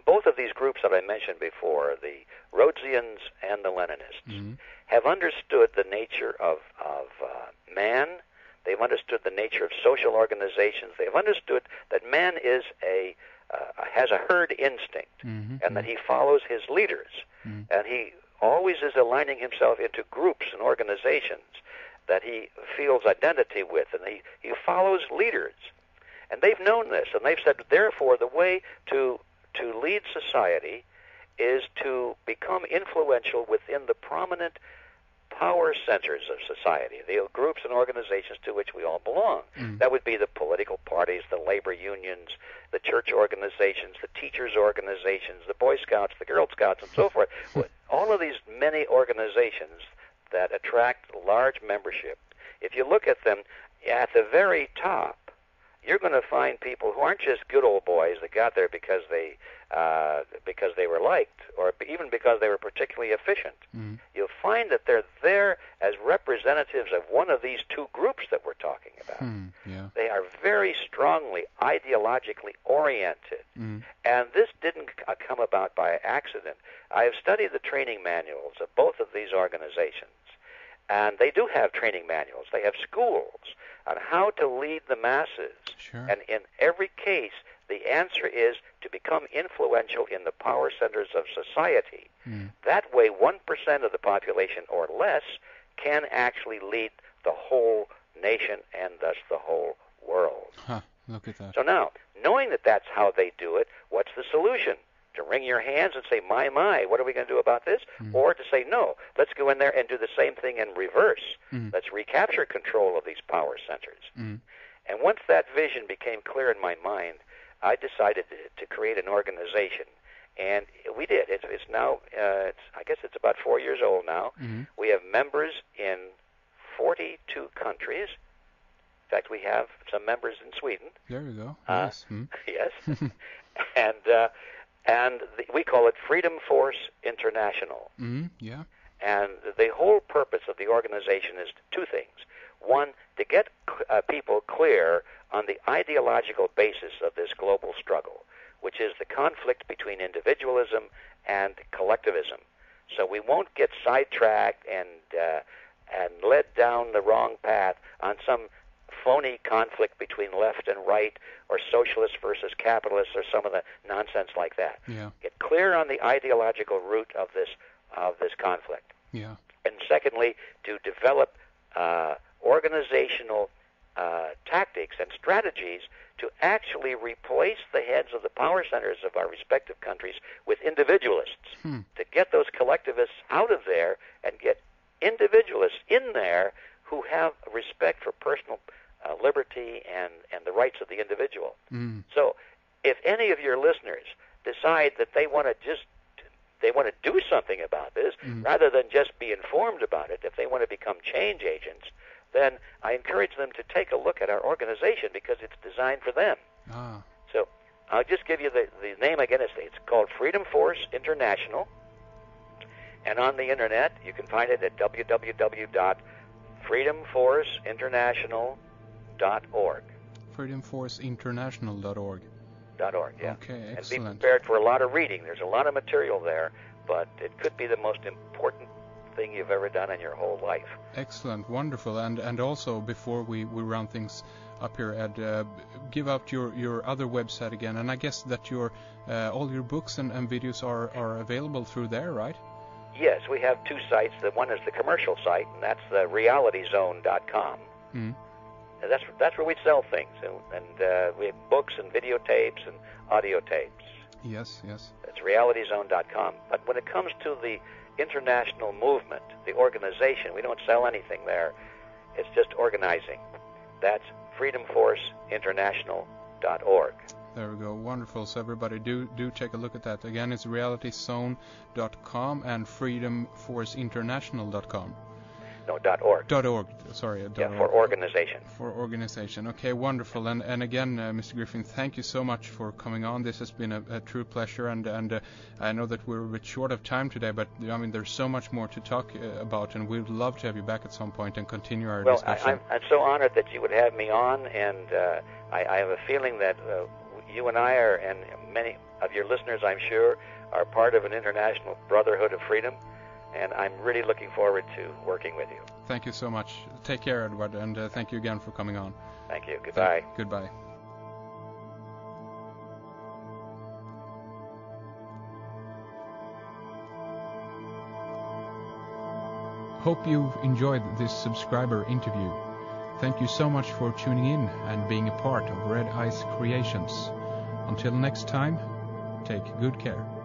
Both of these groups that I mentioned before, the Rhodesians and the Leninists, have understood the nature of man. They've understood the nature of social organizations. They've understood that man is has a herd instinct, and that he follows his leaders, and he always is aligning himself into groups and organizations that he feels identity with, and he follows leaders. And they've known this, and they've said, therefore, the way to lead society is to become influential within the prominent power centers of society, the groups and organizations to which we all belong. That would be the political parties, the labor unions, the church organizations, the teachers' organizations, the Boy Scouts, the Girl Scouts, and so forth. All of these many organizations that attract large membership. If you look at them, at the very top, you're going to find people who aren't just good old boys that got there because they were liked, or even because they were particularly efficient. You'll find that they're there as representatives of one of these two groups that we're talking about. They are very strongly ideologically oriented, and this didn't come about by accident. I have studied the training manuals of both of these organizations, and they do have training manuals. They have schools on how to lead the masses. And in every case, the answer is to become influential in the power centers of society. That way, 1% of the population or less can actually lead the whole nation and thus the whole world. Look at that. So now, knowing that that's how they do it, what's the solution? To wring your hands and say, my, what are we going to do about this? Or to say, no, let's go in there and do the same thing in reverse. Let's recapture control of these power centers. And once that vision became clear in my mind, I decided to create an organization. And we did. It's now, I guess it's about 4 years old now. We have members in 42 countries. In fact, we have some members in Sweden. There you go. Yes. Yes. And we call it Freedom Force International. Yeah. And the whole purpose of the organization is two things. One, to get people clear on the ideological basis of this global struggle, which is the conflict between individualism and collectivism. So we won't get sidetracked and led down the wrong path on some phony conflict between left and right, or socialists versus capitalists, or some of the nonsense like that. Get clear on the ideological root of this conflict. And secondly, to develop organizational tactics and strategies to actually replace the heads of the power centers of our respective countries with individualists, to get those collectivists out of there and get individualists in there who have respect for personal liberty and the rights of the individual. So if any of your listeners decide that they want to do something about this, rather than just be informed about it, if they want to become change agents, then I encourage them to take a look at our organization, because it's designed for them. So I'll just give you the name again. It's called Freedom Force International, and on the internet you can find it at www.freedomforceinternational.org. freedomforceinternational.org. Yeah. Okay, excellent. And be prepared for a lot of reading. There's a lot of material there, but it could be the most important thing you've ever done in your whole life. Excellent, wonderful. And also, before we round things up here, Ed, give out your other website again. And I guess that your all your books and videos are available through there, right? Yes, we have two sites. The one is the commercial site, and that's the realityzone.com. That's where we sell things, and we have books and videotapes and audio tapes. Yes. It's realityzone.com. But when it comes to the international movement, the organization, we don't sell anything there. It's just organizing. That's freedomforceinternational.org. There we go. Wonderful. So everybody do take a look at that. Again, it's realityzone.com and freedomforceinternational.com. No, .org. .org. Sorry. Yeah, for organization. For organization. Okay, wonderful. And again, Mr. Griffin, thank you so much for coming on. This has been a true pleasure. And I know that we're a bit short of time today, but I mean, there's so much more to talk about, and we'd love to have you back at some point and continue our discussion. I'm so honored that you would have me on, and I have a feeling that you and I and of your listeners, I'm sure, are part of an international brotherhood of freedom, and I'm really looking forward to working with you. Thank you so much. Take care, Edward, and thank you again for coming on. Thank you. Goodbye. Goodbye. Hope you've enjoyed this subscriber interview. Thank you so much for tuning in and being a part of Red Ice Creations. Until next time, take good care.